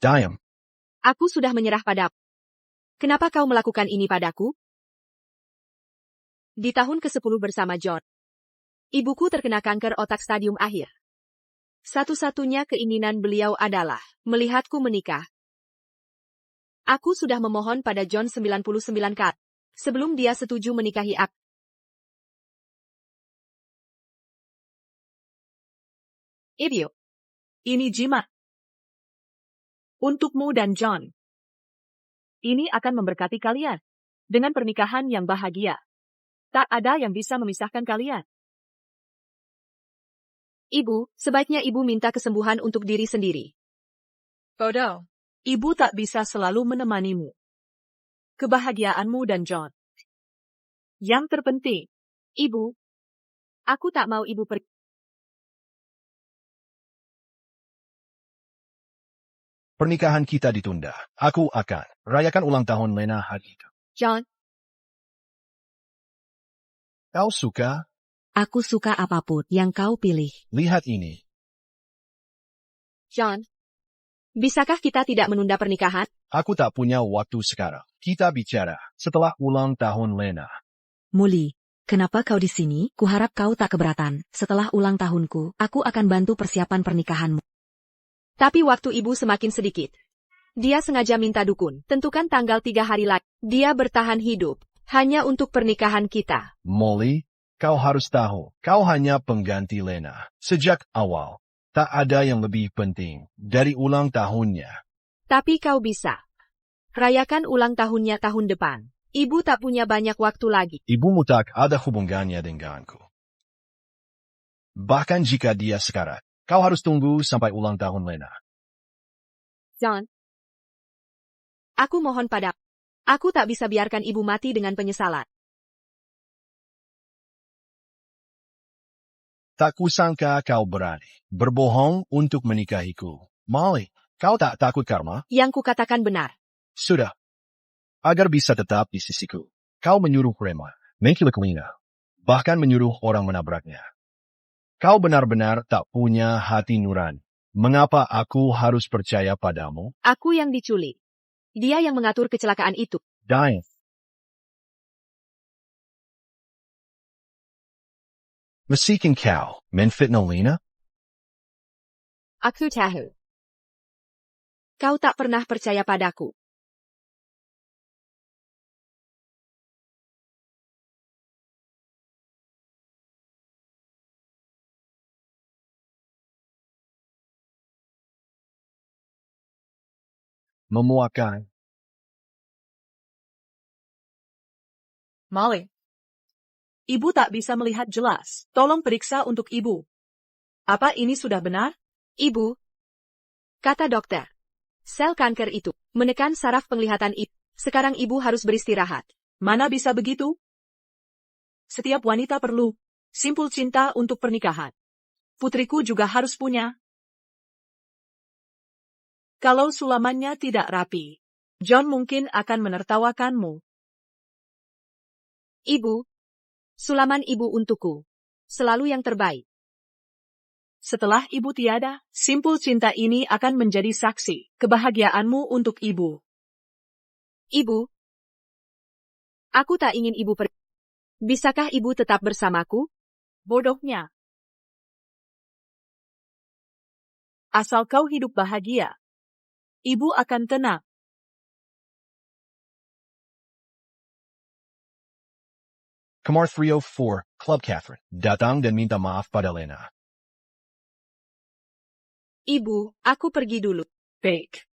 Diam. Aku sudah menyerah padamu. Kenapa kau melakukan ini padaku? Di tahun ke-10 bersama John, ibuku terkena kanker otak stadium akhir. Satu-satunya keinginan beliau adalah melihatku menikah. Aku sudah memohon pada John 99 kali sebelum dia setuju menikahi aku. Ibu, ini jimat. Untukmu dan John. Ini akan memberkati kalian dengan pernikahan yang bahagia. Tak ada yang bisa memisahkan kalian. Ibu, sebaiknya ibu minta kesembuhan untuk diri sendiri. Bodoh. Ibu tak bisa selalu menemanimu. Kebahagiaanmu dan John. Yang terpenting, Ibu, aku tak mau ibu pergi. Pernikahan kita ditunda. Aku akan rayakan ulang tahun Lena hari itu. John, Kau suka? aku suka apapun yang kau pilih. Lihat ini. John, bisakah kita tidak menunda pernikahan? Aku tak punya waktu sekarang. Kita bicara setelah ulang tahun Lena. Molly, kenapa kau di sini? Kuharap kau tak keberatan. Setelah ulang tahunku, aku akan bantu persiapan pernikahanmu. Tapi waktu ibu semakin sedikit. Dia sengaja minta dukun. Tentukan tanggal 3 hari lagi. Dia bertahan hidup hanya untuk pernikahan kita. Molly, kau harus tahu, kau hanya pengganti Lena. Sejak awal, tak ada yang lebih penting dari ulang tahunnya. Tapi kau bisa rayakan ulang tahunnya tahun depan. Ibu tak punya banyak waktu lagi. Ibumu tak ada hubungannya denganku. Bahkan jika dia sekarat, kau harus tunggu sampai ulang tahun Lena. John, aku mohon padamu. Aku tak bisa biarkan ibu mati dengan penyesalan. Tak kusangka kau berani berbohong untuk menikahiku. Molly, kau tak takut karma? Yang kukatakan benar. Sudah. Agar bisa tetap di sisiku, kau menyuruh Rema menculik Lena, bahkan menyuruh orang menabraknya. Kau benar-benar tak punya hati nurani. Mengapa aku harus percaya padamu? Aku yang diculik. Dia yang mengatur kecelakaan itu. Diam. Masikin kau menfitnah Lena? Aku tahu. Kau tak pernah percaya padaku. Memuakan. Molly. Ibu tak bisa melihat jelas. Tolong periksa untuk ibu. Apa ini sudah benar? Ibu, kata dokter, sel kanker itu menekan saraf penglihatan ibu. Sekarang ibu harus beristirahat. Mana bisa begitu? Setiap wanita perlu simpul cinta untuk pernikahan. Putriku juga harus punya. Kalau sulamannya tidak rapi, John mungkin akan menertawakanmu. Ibu, sulaman ibu untukku selalu yang terbaik. Setelah ibu tiada, simpul cinta ini akan menjadi saksi kebahagiaanmu untuk ibu. Ibu, aku tak ingin ibu pergi. Bisakah ibu tetap bersamaku? Bodohnya. Asal kau hidup bahagia, ibu akan tenang. Kamar 304, Club Catherine, datang dan minta maaf pada Lena. Ibu, aku pergi dulu. Baik.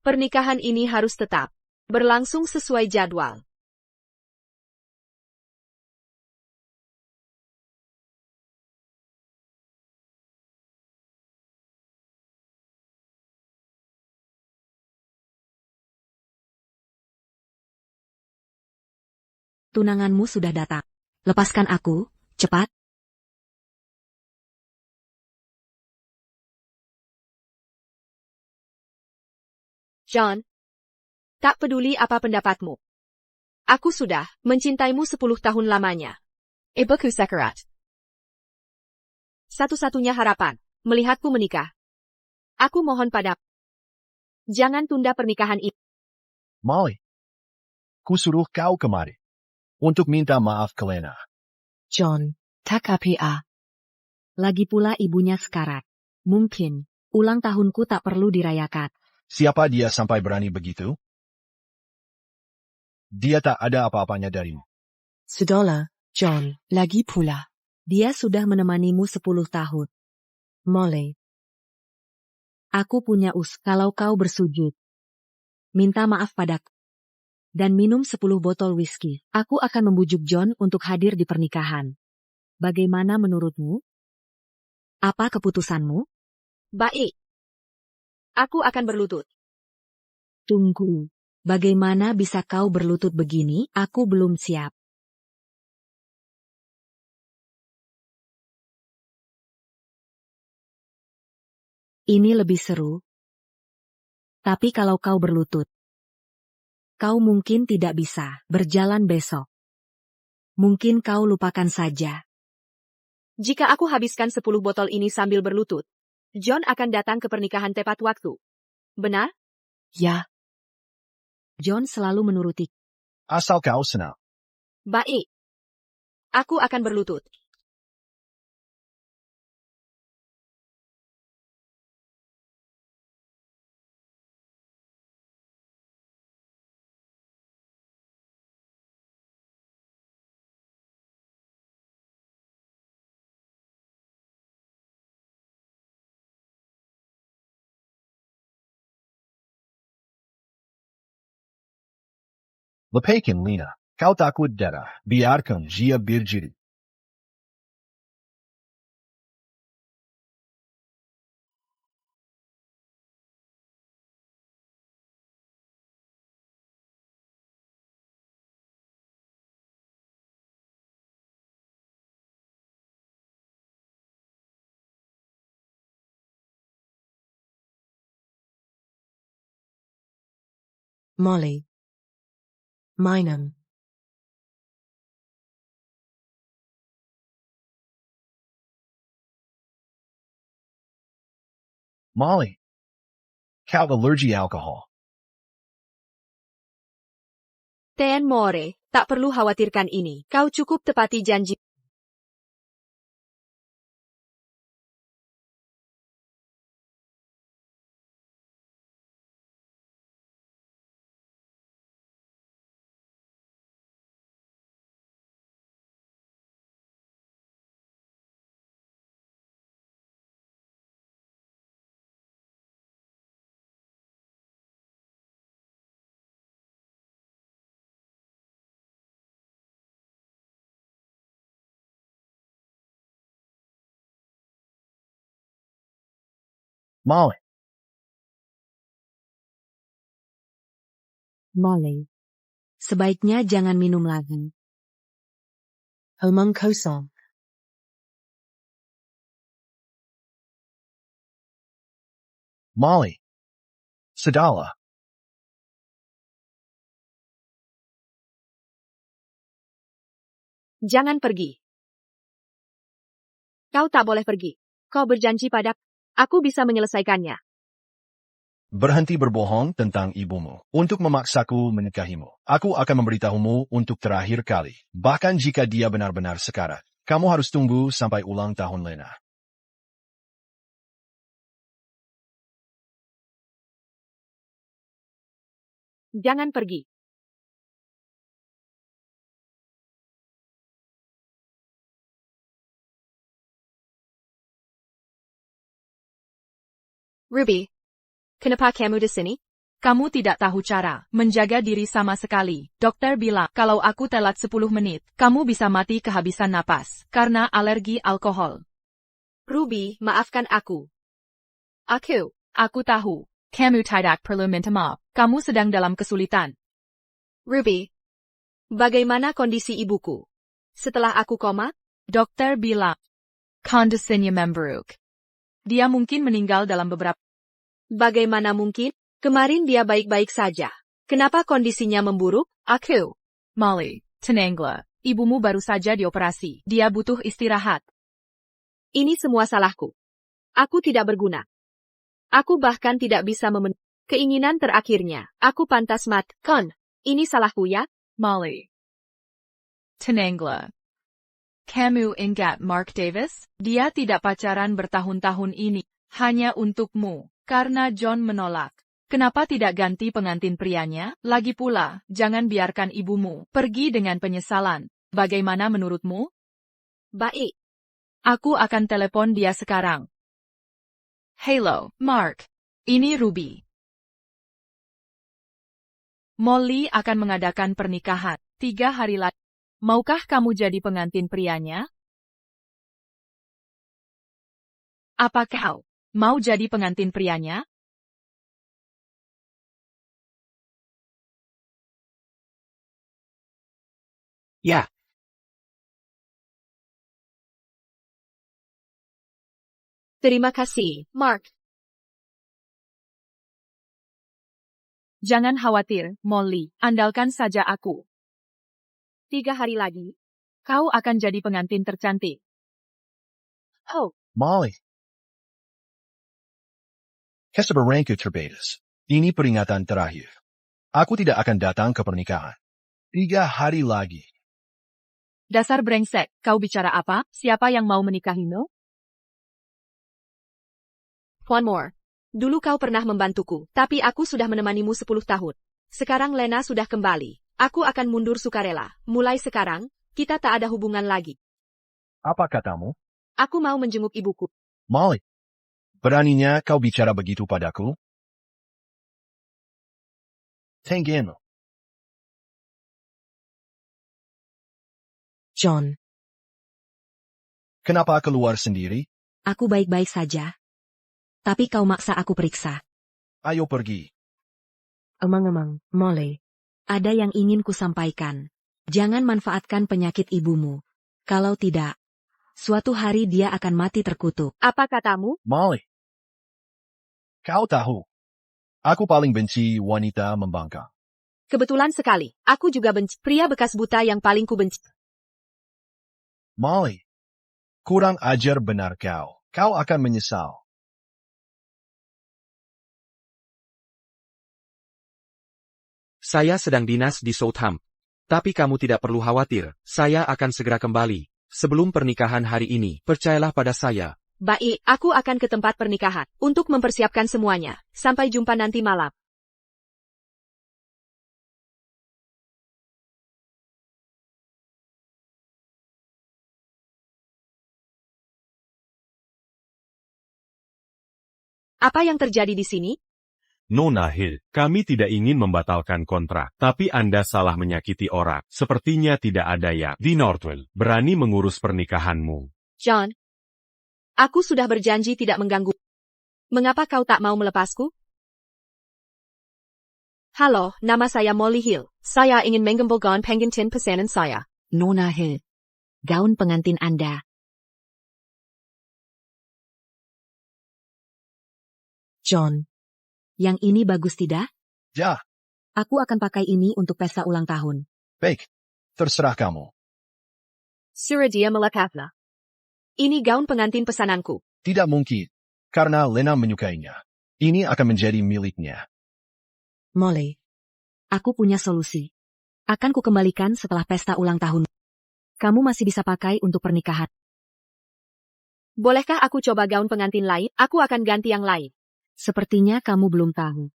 Pernikahan ini harus tetap berlangsung sesuai jadwal. Tunanganmu sudah datang. Lepaskan aku, cepat. John, tak peduli apa pendapatmu. Aku sudah mencintaimu 10 tahun lamanya. Ibuku sekarat. Satu-satunya harapan, melihatku menikah. Aku mohon padamu. Jangan tunda pernikahan itu. Molly, kusuruh kau kemari. Untuk minta maaf ke Lena. John, tapi lagi pula ibunya sekarat. Mungkin, ulang tahunku tak perlu dirayakan. Siapa dia sampai berani begitu? Dia tak ada apa-apanya darimu. Sudahlah, John, lagi pula. Dia sudah menemanimu 10 tahun. Molly. Aku punya kalau kau bersujud. Minta maaf padaku. Dan minum 10 botol whisky. Aku akan membujuk John untuk hadir di pernikahan. Bagaimana menurutmu? Apa keputusanmu? Baik. Aku akan berlutut. Tunggu. Bagaimana bisa kau berlutut begini? Aku belum siap. Ini lebih seru. Tapi kalau kau berlutut, kau mungkin tidak bisa berjalan besok. Mungkin kau lupakan saja. Jika aku habiskan 10 botol ini sambil berlutut, John akan datang ke pernikahan tepat waktu. Benar? Ya. John selalu menuruti. Asal kau senang. Baik. Aku akan berlutut. Lepaskan Lena. Kau takut darah. Biarkan dia berjudi. Molly. Minum. Molly. Kau alergi alkohol. Ten More, tak perlu khawatirkan ini. Kau cukup tepati janji. Molly. Molly. Sebaiknya jangan minum lagi. Omong kosong. Molly. Sudahlah. Jangan pergi. Kau tak boleh pergi. Kau berjanji padaku. Aku bisa menyelesaikannya. Berhenti berbohong tentang ibumu. Untuk memaksaku menikahimu. Aku akan memberitahumu untuk terakhir kali. Bahkan jika dia benar-benar sekarat. Kamu harus tunggu sampai ulang tahun Lena. Jangan pergi. Ruby, kenapa kamu di sini? Kamu tidak tahu cara menjaga diri sama sekali. Dokter bilang kalau aku telat 10 menit, kamu bisa mati kehabisan napas karena alergi alkohol. Ruby, maafkan aku. Aku tahu. Kamu tidak perlu minta maaf. Kamu sedang dalam kesulitan. Ruby, bagaimana kondisi ibuku? Setelah aku koma? Dokter bilang kondisinya memburuk. Dia mungkin meninggal dalam beberapa. Bagaimana mungkin? Kemarin dia baik-baik saja. Kenapa kondisinya memburuk? Molly, tenanglah. Ibumu baru saja dioperasi. Dia butuh istirahat. Ini semua salahku. Aku tidak berguna. Aku bahkan tidak bisa memenuhi keinginan terakhirnya. Aku pantas mati. Ini salahku ya? Molly. Tenanglah. Kamu ingat Mark Davis? Dia tidak pacaran bertahun-tahun ini. Hanya untukmu. Karena John menolak. Kenapa tidak ganti pengantin prianya? Lagi pula, jangan biarkan ibumu pergi dengan penyesalan. Bagaimana menurutmu? Baik. Aku akan telepon dia sekarang. Hello, Mark. Ini Ruby. Molly akan mengadakan pernikahan 3 hari lagi. Maukah kamu jadi pengantin prianya? Apa kau mau jadi pengantin prianya? Ya, Terima kasih, Mark. Jangan khawatir, Molly. Andalkan saja aku. 3 hari lagi. Kau akan jadi pengantin tercantik. Oh, Molly. Kesabaranku terbatas. Ini peringatan terakhir. Aku tidak akan datang ke pernikahan. 3 hari lagi. Dasar brengsek, kau bicara apa? Siapa yang mau menikahimu? one more. Dulu kau pernah membantuku, tapi aku sudah menemanimu 10 tahun. Sekarang Lena sudah kembali. Aku akan mundur sukarela. Mulai sekarang, kita tak ada hubungan lagi. Apa katamu? Aku mau menjenguk ibuku. Molly. Beraninya kau bicara begitu padaku? Tengen. John, Kenapa keluar sendiri? aku baik-baik saja. Tapi kau maksa aku periksa. Ayo pergi. Emang-emang, Molly. Ada yang ingin kusampaikan. Jangan manfaatkan penyakit ibumu. Kalau tidak, suatu hari dia akan mati terkutuk. Apa katamu? Molly. Kau tahu. Aku paling benci wanita membangkang. Kebetulan sekali. Aku juga benci pria bekas buta yang paling kubenci. Molly. Kurang ajar benar kau. Kau akan menyesal. saya sedang dinas di Southam. Tapi kamu tidak perlu khawatir, saya akan segera kembali. Sebelum pernikahan hari ini, percayalah pada saya. Baik, aku akan ke tempat pernikahan untuk mempersiapkan semuanya. Sampai jumpa nanti malam. Apa yang terjadi di sini? Nona Hill, kami tidak ingin membatalkan kontrak, tapi Anda salah menyakiti orang. Sepertinya tidak ada yang di Northwell berani mengurus pernikahanmu. John, aku sudah berjanji tidak mengganggu. Mengapa kau tak mau melepasku? Halo, nama saya Molly Hill. Saya ingin mengambil gaun pengantin pesanan saya. Nona Hill. Gaun pengantin Anda. John. Yang ini bagus tidak? Ya, Aku akan pakai ini untuk pesta ulang tahun. baik. Terserah kamu. Suruh dia melepasnya. Ini gaun pengantin pesananku. Tidak mungkin. Karena Lena menyukainya. Ini akan menjadi miliknya. Molly. Aku punya solusi. Akan kukembalikan setelah pesta ulang tahun. Kamu masih bisa pakai untuk pernikahan. Bolehkah aku coba gaun pengantin lain? Aku akan ganti yang lain. Sepertinya kamu belum tahu.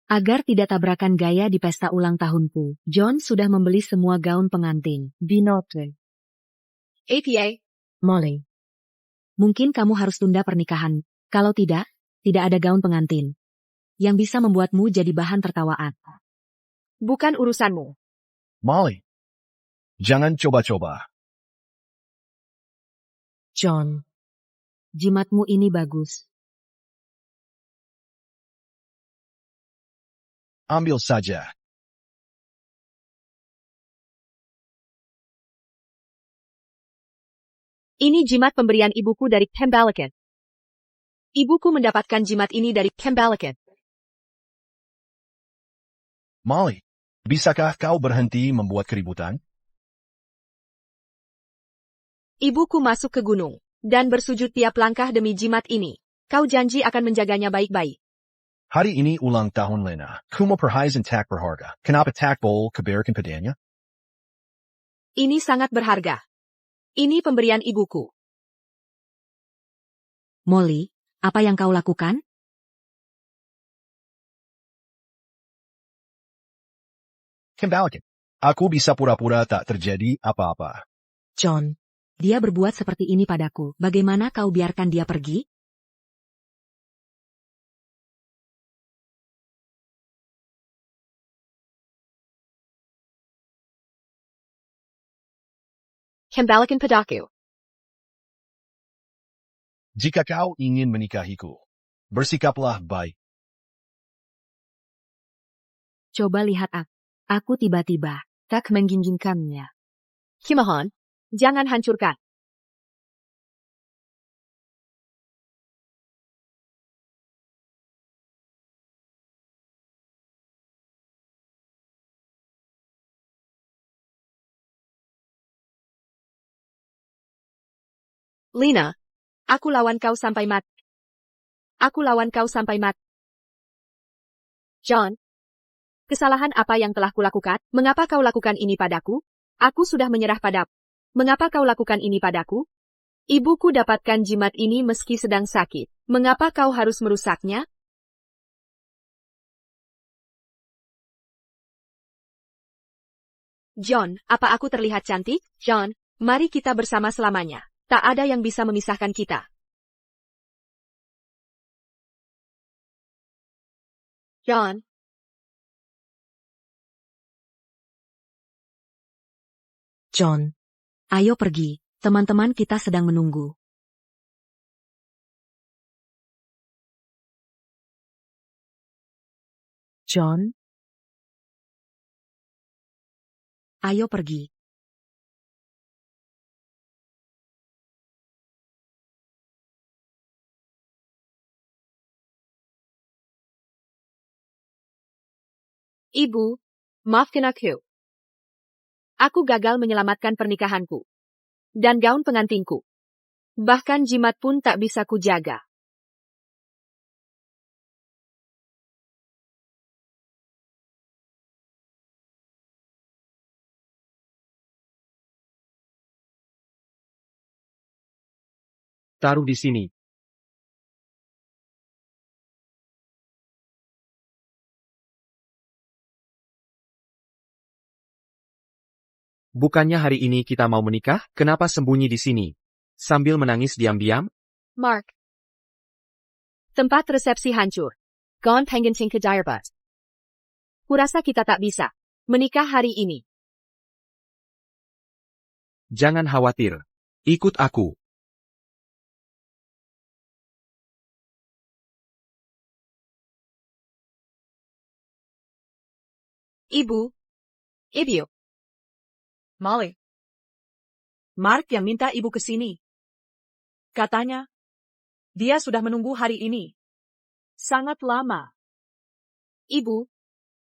Agar tidak tabrakan gaya di pesta ulang tahunku, John sudah membeli semua gaun pengantin di Northwell. APA. Molly. Mungkin kamu harus tunda pernikahan. Kalau tidak ada gaun pengantin. Yang bisa membuatmu jadi bahan tertawaan. Bukan urusanmu. Molly. Jangan coba-coba. John. Jimatmu ini bagus. Ambil saja. Ini jimat pemberian ibuku dari Pembalakan. Ibuku mendapatkan jimat ini dari Pembalakan. Molly. Bisakah kau berhenti membuat keributan? Ibuku masuk ke gunung. Dan bersujud tiap langkah demi jimat ini. Kau janji akan menjaganya baik-baik. Hari ini ulang tahun Lena. Kuma perhiasan tak berharga. Kenapa tak boleh keberikan padanya? Ini sangat berharga. Ini pemberian ibuku. Molly, apa yang kau lakukan? Kembalikan. Aku bisa pura-pura tak terjadi apa-apa. John, dia berbuat seperti ini padaku. Bagaimana kau biarkan dia pergi? Kembalikan padaku. Jika kau ingin menikahiku, bersikaplah baik. Coba lihat aku. Aku tiba-tiba tak menginginkannya. Kimohon, jangan hancurkan. Lina, aku lawan kau sampai mati. Aku lawan kau sampai mati. John, kesalahan apa yang telah kulakukan? Mengapa kau lakukan ini padaku? Aku sudah menyerah padamu. Mengapa kau lakukan ini padaku? Ibuku dapatkan jimat ini meski sedang sakit. Mengapa kau harus merusaknya? John, apa aku terlihat cantik? John, mari kita bersama selamanya. Tak ada yang bisa memisahkan kita. John. John, ayo pergi. Teman-teman kita sedang menunggu. John, ayo pergi. Ibu, maafkan aku. Aku gagal menyelamatkan pernikahanku. Dan gaun pengantinku. Bahkan jimat pun tak bisa kujaga. Taruh di sini. Bukannya hari ini kita mau menikah? Kenapa sembunyi di sini? Sambil menangis diam-diam? Mark. Tempat resepsi hancur. Gaun pengantin ke Direbus. Kurasa kita tak bisa menikah hari ini. Jangan khawatir. Ikut aku. Ibu. Ibu. Molly. Mark yang minta ibu ke sini. Katanya, dia sudah menunggu hari ini. Sangat lama. Ibu.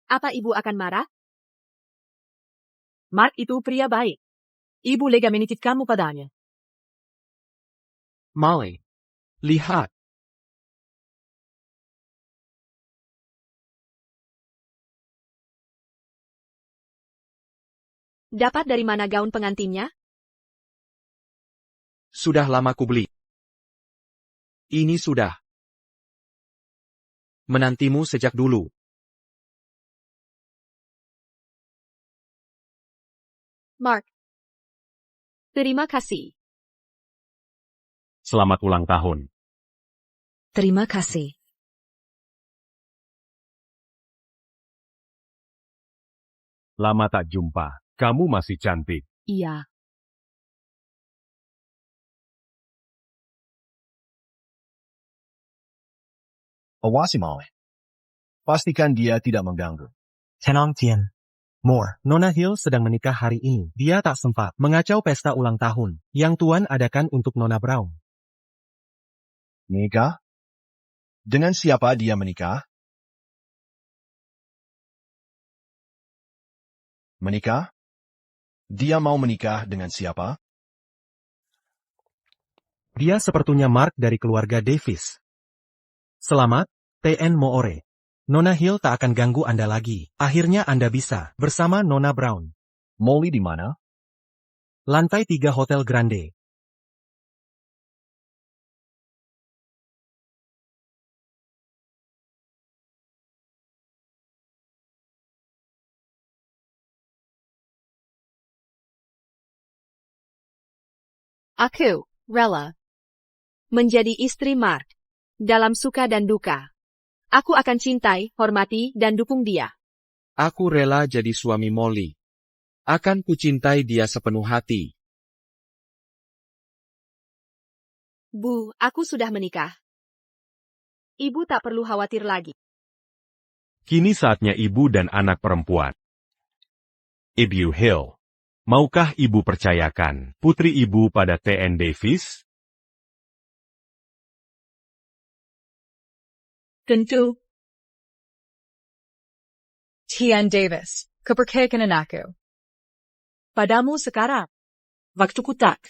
Apa ibu akan marah? Mark itu pria baik. Ibu lega menitipkanmu padanya. Molly. Lihat. Dapat dari mana gaun pengantinnya? Sudah lama kubeli. Ini sudah. Menantimu sejak dulu. Mark. Terima kasih. Selamat ulang tahun. Terima kasih. Lama tak jumpa. Kamu masih cantik. Iya. Awasi Molly. Pastikan dia tidak mengganggu. Tenang Tien. More, Nona Hill sedang menikah hari ini. Dia tak sempat mengacau pesta ulang tahun yang Tuan adakan untuk Nona Brown. Nikah? Dengan siapa dia menikah? Menikah? Dia mau menikah dengan siapa? Dia sepertinya Mark dari keluarga Davis. Selamat, TN Moore. Nona Hill tak akan ganggu Anda lagi. Akhirnya Anda bisa, bersama Nona Brown. Molly di mana? Lantai 3 Hotel Grande. Aku, rela menjadi istri Mark. Dalam suka dan duka. Aku akan cintai, hormati, dan dukung dia. Aku rela jadi suami Molly. Akan kucintai dia sepenuh hati. Bu, aku sudah menikah. Ibu tak perlu khawatir lagi. Kini saatnya ibu dan anak perempuan. Ibu Hill. Maukah ibu percayakan putri ibu pada TN Davis? Tentu. Tian Davis, kepercayaan aku. Padamu sekarang. Waktuku tak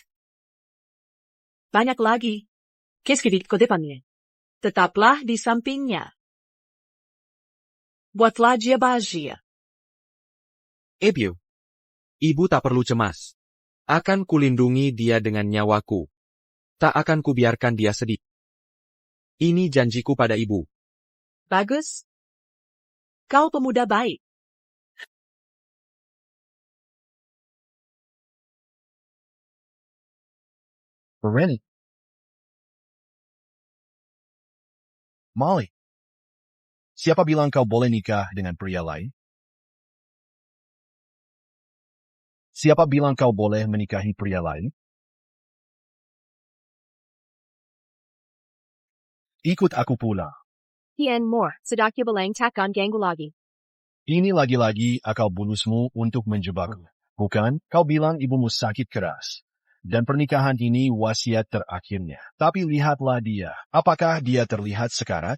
banyak lagi. Kesedit ke depannya. Tetaplah di sampingnya. Buatlah dia bahagia. Ibu tak perlu cemas. Akan kulindungi dia dengan nyawaku. Tak akan kubiarkan dia sedih. Ini janjiku pada ibu. Bagus. Kau pemuda baik. Berani. Molly. Siapa bilang kau boleh nikah dengan pria lain? Siapa bilang kau boleh menikahi pria lain? Ikut aku pulang. Tian Moore, sedaki beleng takkan ganggu lagi. Ini lagi-lagi akal bulusmu untuk menjebakku. Bukan, kau bilang ibumu sakit keras. Dan pernikahan ini wasiat terakhirnya. Tapi lihatlah dia. Apakah dia terlihat sekarat?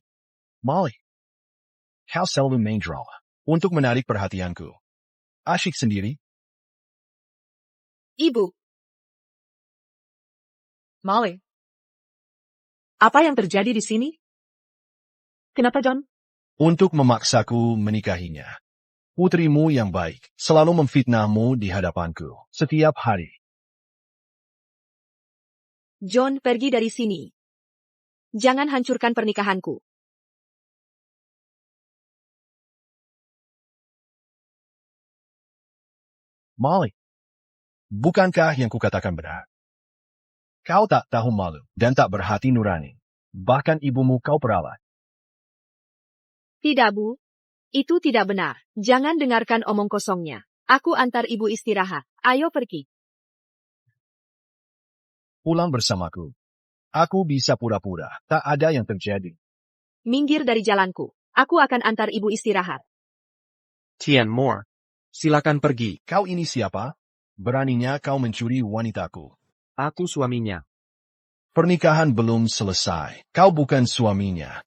Molly. Kau selalu main drama. Untuk menarik perhatianku. Asyik sendiri. Ibu, Molly. Apa yang terjadi di sini? Kenapa, John? Untuk memaksaku menikahinya. Putrimu yang baik selalu memfitnahmu di hadapanku. Setiap hari. John, pergi dari sini. Jangan hancurkan pernikahanku. Molly. Bukankah yang kukatakan benar? Kau tak tahu malu dan tak berhati nurani. Bahkan ibumu kau peralat. Tidak, Bu. Itu tidak benar. Jangan dengarkan omong kosongnya. Aku antar ibu istirahat. Ayo pergi. Pulang bersamaku. Aku bisa pura-pura. Tak ada yang terjadi. Minggir dari jalanku. Aku akan antar ibu istirahat. Tian Moore. Silakan pergi. Kau ini siapa? Beraninya kau mencuri wanitaku. Aku suaminya. Pernikahan belum selesai. Kau bukan suaminya.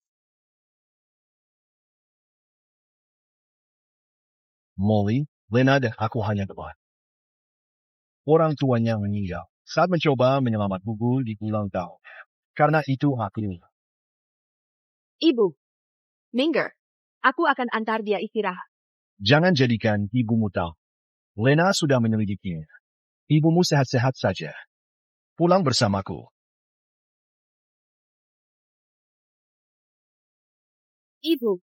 Molly, Lena dan aku hanya teman. Orang tuanya meninggal saat mencoba menyelamat buku di ulang tahun. Karena itu aku. Ibu. Minggir. Aku akan antar dia istirahat. Jangan jadikan ibumu tahu. Lena sudah menyelidikinya. Ibumu sehat-sehat saja. Pulang bersamaku. Ibu.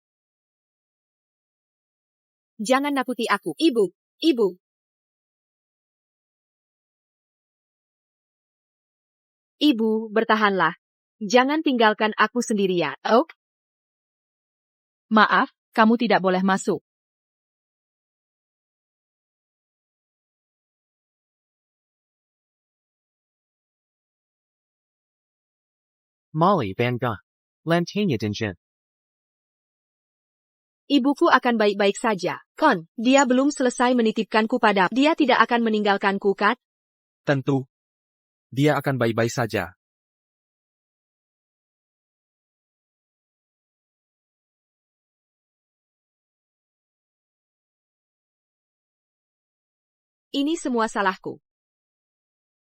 Jangan nakuti aku. Ibu. Ibu. Ibu, bertahanlah. Jangan tinggalkan aku sendirian. Oh? Maaf, kamu tidak boleh masuk. Molly Van Gogh. Lantanya Dinjen. Ibuku akan baik-baik saja. Kon, dia belum selesai menitipkanku pada. Dia tidak akan meninggalkanku, kan? Tentu. Dia akan baik-baik saja. Ini semua salahku.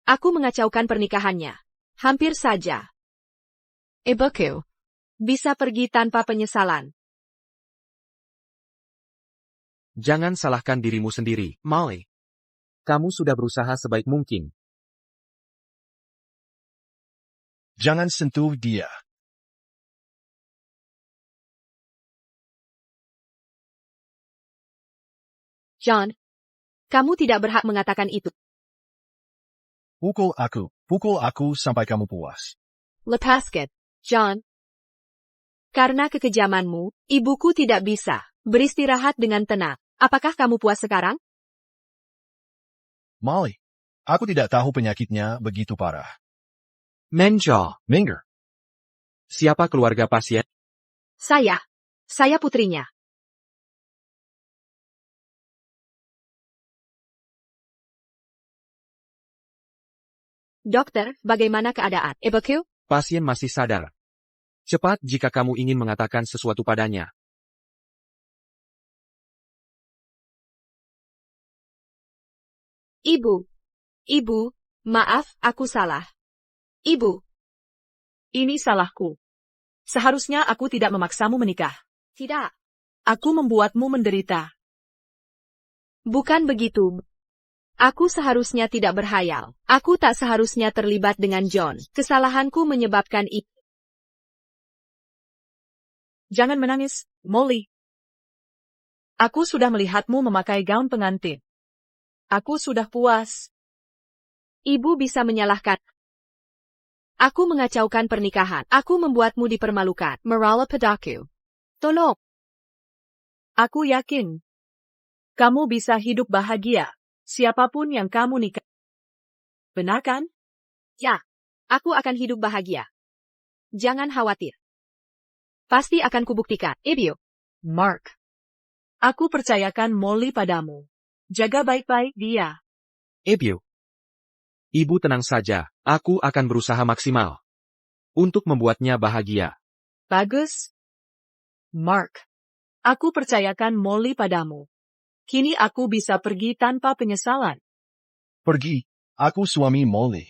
Aku mengacaukan pernikahannya. Hampir saja. Ibuku. Bisa pergi tanpa penyesalan. Jangan salahkan dirimu sendiri, Molly. Kamu sudah berusaha sebaik mungkin. Jangan sentuh dia. John, kamu tidak berhak mengatakan itu. Pukul aku sampai kamu puas. Lepaskan, John. Karena kekejamanmu, ibuku tidak bisa beristirahat dengan tenang. Apakah kamu puas sekarang? Molly, aku tidak tahu penyakitnya begitu parah. Menjo, Minger, siapa keluarga pasien? Saya putrinya. Dokter, bagaimana keadaan? Ibuku? Pasien masih sadar. Cepat jika kamu ingin mengatakan sesuatu padanya. Ibu, maaf, aku salah. Ibu. Ini salahku. Seharusnya aku tidak memaksamu menikah. Tidak. Aku membuatmu menderita. Bukan begitu. Aku seharusnya tidak berhayal. Aku tak seharusnya terlibat dengan John. Kesalahanku menyebabkan itu. Jangan menangis, Molly. Aku sudah melihatmu memakai gaun pengantin. Aku sudah puas. Ibu bisa menyalahkan. Aku mengacaukan pernikahan. Aku membuatmu dipermalukan. Marala padaku. Tolong. Aku yakin. Kamu bisa hidup bahagia. Siapapun yang kamu nikah. Benar kan? Ya, aku akan hidup bahagia. Jangan khawatir. Pasti akan kubuktikan. Ibu. Mark. Aku percayakan Molly padamu. Jaga baik-baik dia. Ibu. Ibu tenang saja, aku akan berusaha maksimal. Untuk membuatnya bahagia. Bagus. Mark. Aku percayakan Molly padamu. Kini aku bisa pergi tanpa penyesalan. pergi. Aku suami Molly.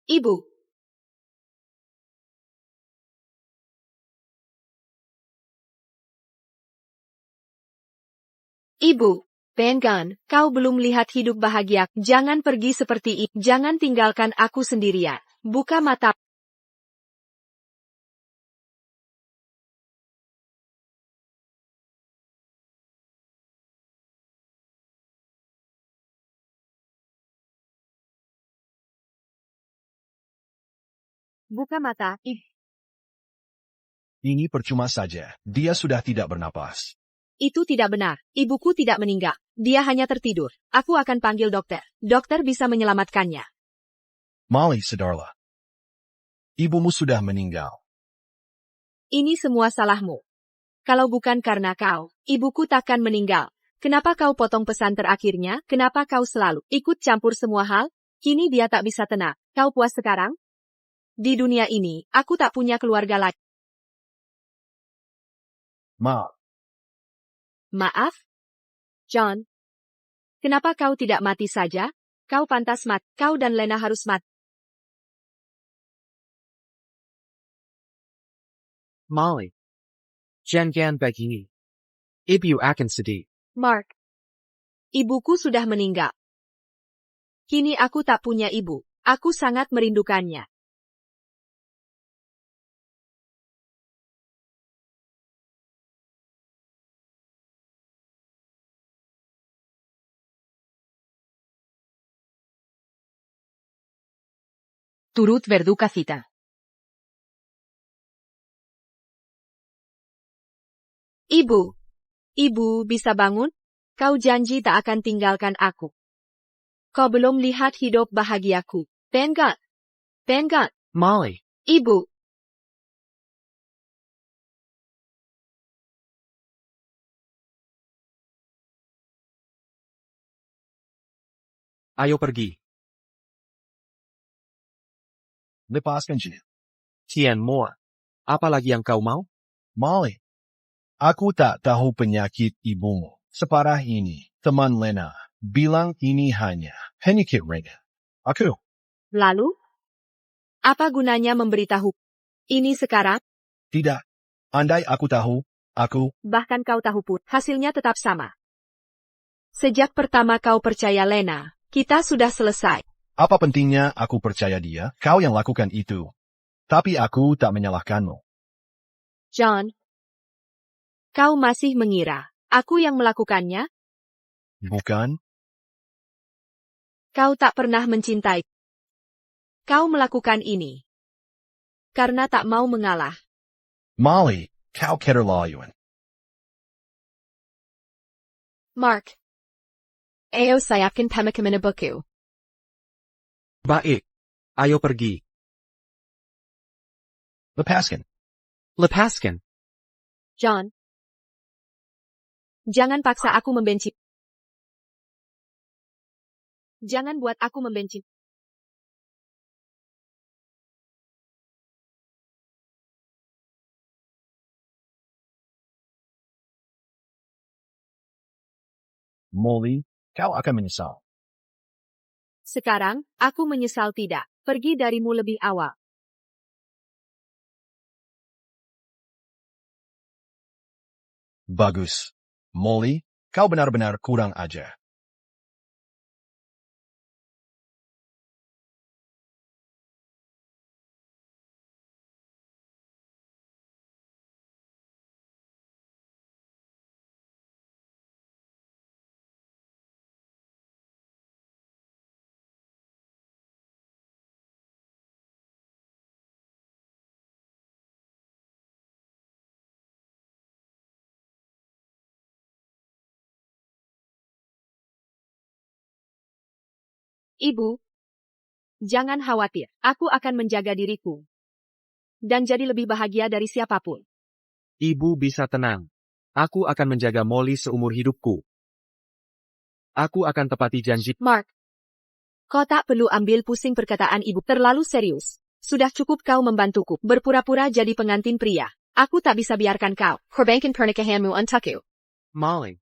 Ibu. Ibu, Pengan, kau belum lihat hidup bahagia. Jangan pergi seperti itu. Jangan tinggalkan aku sendirian. Buka mata. Buka mata. Ini percuma saja. Dia sudah tidak bernapas. Itu tidak benar. Ibuku tidak meninggal. Dia hanya tertidur. Aku akan panggil dokter. Dokter bisa menyelamatkannya. Molly, sadarlah. Ibumu sudah meninggal. Ini semua salahmu. Kalau bukan karena kau, ibuku takkan meninggal. Kenapa kau potong pesan terakhirnya? Kenapa kau selalu ikut campur semua hal? Kini dia tak bisa tenang. Kau puas sekarang? Di dunia ini, aku tak punya keluarga lagi. Maaf? John? Kenapa kau tidak mati saja? Kau pantas mati. Kau dan Lena harus mati. Molly. Jangan begini. Ibu akan sedih. Mark. Ibuku sudah meninggal. Kini aku tak punya ibu. Aku sangat merindukannya. Turut berduka cita. Ibu. Ibu bisa bangun? Kau janji tak akan tinggalkan aku. Kau belum lihat hidup bahagiaku. Pengan. Pengan. Molly. Ibu. Ayo pergi. Lepaskan dia. Tian Moore. Apa lagi yang kau mau? Molly, Aku tak tahu penyakit ibumu. Separah ini, teman Lena, bilang ini hanya penyakit ringan. Aku, Lalu, apa gunanya memberitahu ini sekarang? tidak. Andai aku tahu, aku, Bahkan kau tahu pun, hasilnya tetap sama. Sejak pertama kau percaya Lena, kita sudah selesai. apa pentingnya aku percaya dia? Kau yang lakukan itu. Tapi aku tak menyalahkanmu. John, kau masih mengira aku yang melakukannya? Bukan? Kau tak pernah mencintai. Kau melakukan ini karena tak mau mengalah. Molly, kau keterlaluan. Mark, ayo sayapkan pemakaman buku. Baik. Ayo pergi. Lepaskan. Lepaskan. John, jangan paksa aku membenci. Jangan buat aku membenci. Molly, kau akan menyesal. Sekarang, aku menyesal tidak pergi darimu lebih awal. Bagus. Molly, kau benar-benar kurang ajar. Ibu, jangan khawatir. Aku akan menjaga diriku. Dan jadi lebih bahagia dari siapapun. Ibu bisa tenang. Aku akan menjaga Molly seumur hidupku. Aku akan tepati janji. Mark, kau tak perlu ambil pusing perkataan ibu terlalu serius. Sudah cukup kau membantuku berpura-pura jadi pengantin pria. Aku tak bisa biarkan kau korbankan pernikahanmu untukku. Molly.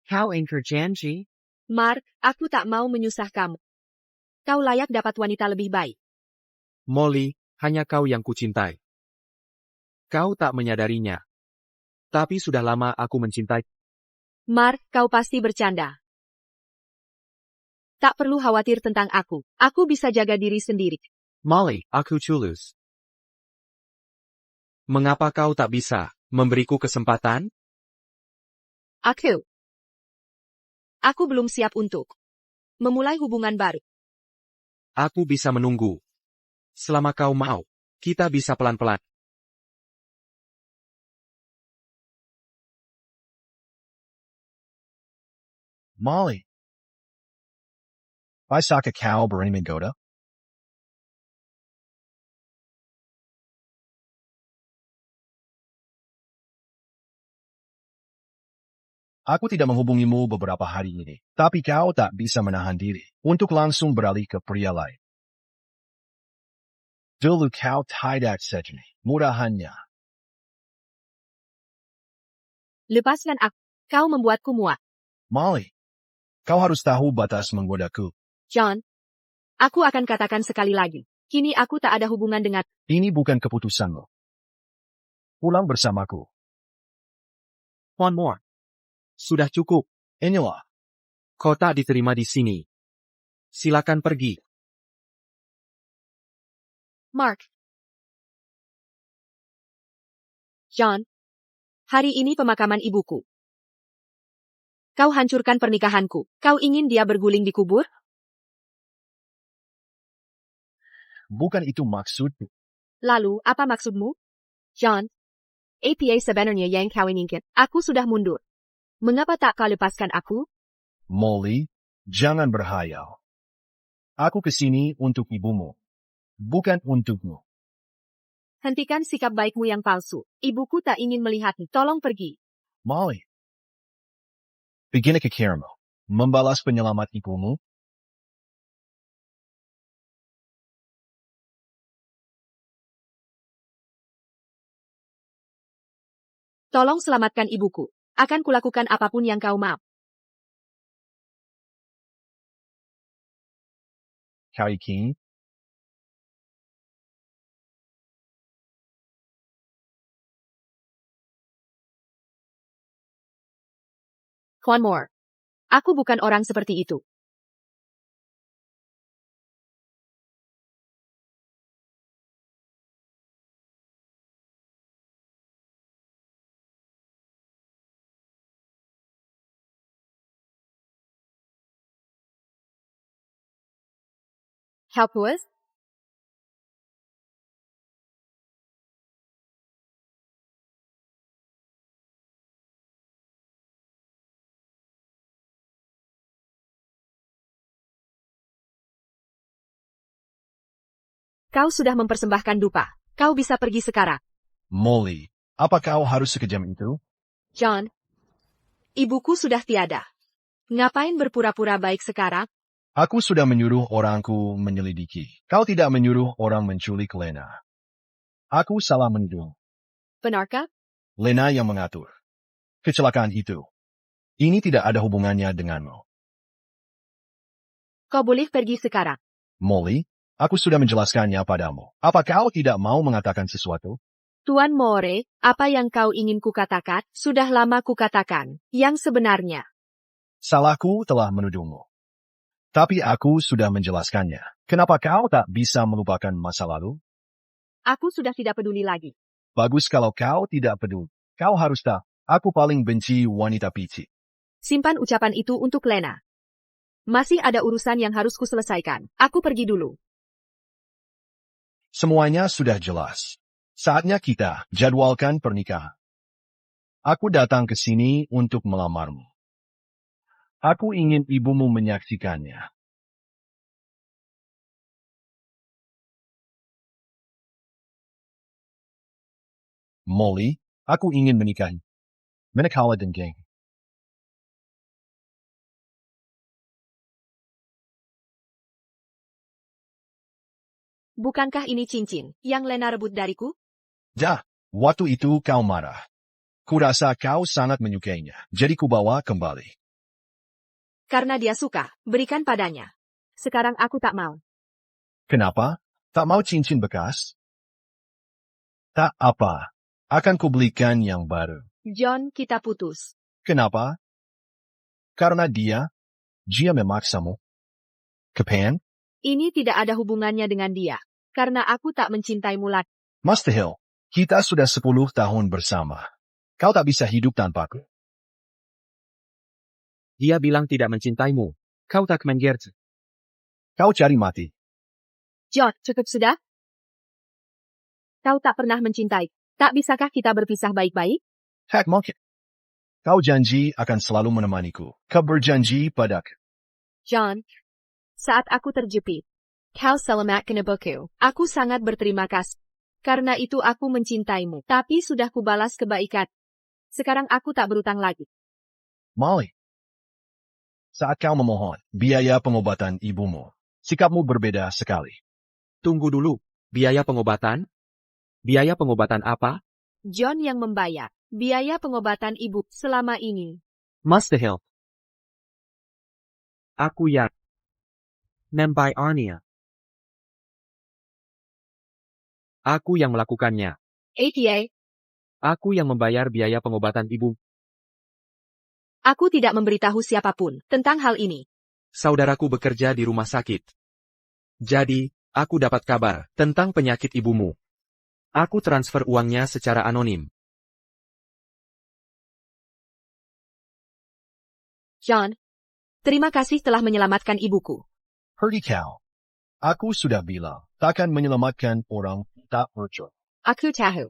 Kau ingkar janji? Mark, aku tak mau menyusah kamu. Kau layak dapat wanita lebih baik. Molly, hanya kau yang kucintai. Kau tak menyadarinya. Tapi sudah lama aku mencintai. Mark, kau pasti bercanda. Tak perlu khawatir tentang aku. Aku bisa jaga diri sendiri. Molly, aku tulus. Mengapa kau tak bisa memberiku kesempatan? Aku belum siap untuk memulai hubungan baru. Aku bisa menunggu. Selama kau mau, kita bisa pelan-pelan. Molly. Bisakah kau berani menggoda? Aku tidak menghubungimu beberapa hari ini, tapi kau tak bisa menahan diri untuk langsung beralih ke pria lain. Dulu kau tidak sejenis, mudahannya. Lepaskan aku. Kau membuatku muak. Molly, kau harus tahu batas menggodaku. John, aku akan katakan sekali lagi. Kini aku tak ada hubungan dengan... Ini bukan keputusanmu. Pulang bersamaku. One more. Sudah cukup. Inilah. Kau tak diterima di sini. Silakan pergi. Mark. John. Hari ini pemakaman ibuku. Kau hancurkan pernikahanku. Kau ingin dia berguling di kubur? Bukan itu maksudku. Lalu, apa maksudmu? John. Apa sebenarnya yang kau inginkan? Aku sudah mundur. Mengapa tak kau lepaskan aku? Molly, jangan berhayal. Aku kesini untuk ibumu. Bukan untukmu. Hentikan sikap baikmu yang palsu. Ibuku tak ingin melihatmu. Tolong pergi. Molly. Begini kekiramu. Membalas penyelamat ibumu. Tolong selamatkan ibuku. Akan kulakukan apapun yang kau mau. Kai King, Conmore. Aku bukan orang seperti itu. Help us? Kau sudah mempersembahkan dupa. Kau bisa pergi sekarang. Molly, apa kau harus sekejam itu? John. Ibuku sudah tiada. Ngapain berpura-pura baik sekarang? Aku sudah menyuruh orangku menyelidiki. Kau tidak menyuruh orang menculik Lena. Aku salah menuduh. Benarkah? Lena yang mengatur kecelakaan itu. Ini tidak ada hubungannya denganmu. Kau boleh pergi sekarang. Molly, aku sudah menjelaskannya padamu. Apa kau tidak mau mengatakan sesuatu? Tuan Moore, apa yang kau ingin kukatakan, sudah lama kukatakan. Yang sebenarnya. Salahku telah menuduhmu. Tapi aku sudah menjelaskannya. Kenapa kau tak bisa melupakan masa lalu? Aku sudah tidak peduli lagi. Bagus kalau kau tidak peduli. Kau harus tahu, aku paling benci wanita picik. Simpan ucapan itu untuk Lena. Masih ada urusan yang harus kuselesaikan. Aku pergi dulu. Semuanya sudah jelas. Saatnya kita jadwalkan pernikahan. Aku datang ke sini untuk melamarmu. Aku ingin ibumu menyaksikannya. Molly, aku ingin menikahi. Menikahlah dan geng. Bukankah ini cincin yang Lena rebut dariku? Waktu itu kau marah. Kurasa kau sangat menyukainya, jadi kubawa kembali. Karena dia suka, berikan padanya. Sekarang aku tak mau. Kenapa? Tak mau cincin bekas? Tak apa. Akan kubelikan yang baru. John, kita putus. Kenapa? Karena dia memaksamu. Kepen? Ini tidak ada hubungannya dengan dia. Karena aku tak mencintaimu lagi. Mustahil. Kita sudah 10 tahun bersama. Kau tak bisa hidup tanpaku. Dia bilang tidak mencintaimu. Kau tak mengerti. Kau cari mati. John, cukup sudah? Kau tak pernah mencintai. Tak bisakah kita berpisah baik-baik? Hak mungkin. Kau janji akan selalu menemaniku. Kau berjanji padaku. John, saat aku terjepit, kau selamat kenabaku. Aku sangat berterima kasih. Karena itu aku mencintaimu. Tapi sudah kubalas kebaikan. Sekarang aku tak berutang lagi. Molly. Saat kau memohon biaya pengobatan ibumu, sikapmu berbeda sekali. Tunggu dulu. Biaya pengobatan? Biaya pengobatan apa? John yang membayar biaya pengobatan ibu selama ini. Mustahil. Aku yang membayarnya. Aku yang melakukannya. ATA, Aku yang membayar biaya pengobatan ibu. aku tidak memberitahu siapapun tentang hal ini. Saudaraku bekerja di rumah sakit. Jadi, aku dapat kabar tentang penyakit ibumu. Aku transfer uangnya secara anonim. John, terima kasih telah menyelamatkan ibuku. Pergi kau. Aku sudah bilang, takkan menyelamatkan orang tak percaya. Aku tahu.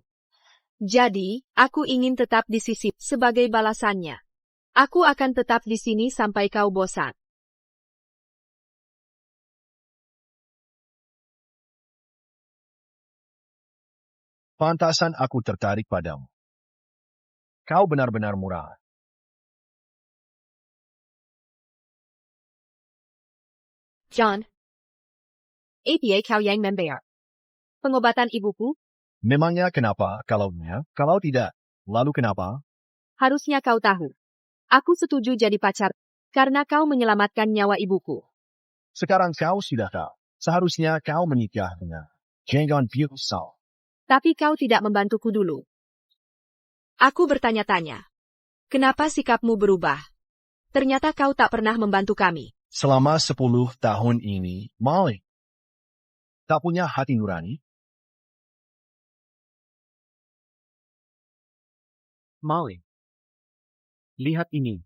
Jadi, aku ingin tetap di sisi sebagai balasannya. Aku akan tetap di sini sampai kau bosan. Pantasan aku tertarik padamu. Kau benar-benar murah. John, APA kau yang membayar pengobatan ibuku? Memangnya kenapa kalau tidak? Lalu kenapa? Harusnya kau tahu. Aku setuju jadi pacar karena kau menyelamatkan nyawa ibuku. Sekarang kau sudah tahu. Seharusnya kau menikah dengan Jangan Piusal. Tapi kau tidak membantuku dulu. Aku bertanya-tanya. Kenapa sikapmu berubah? Ternyata kau tak pernah membantu kami. Selama 10 tahun ini, Molly tak punya hati nurani. Molly. Lihat ini.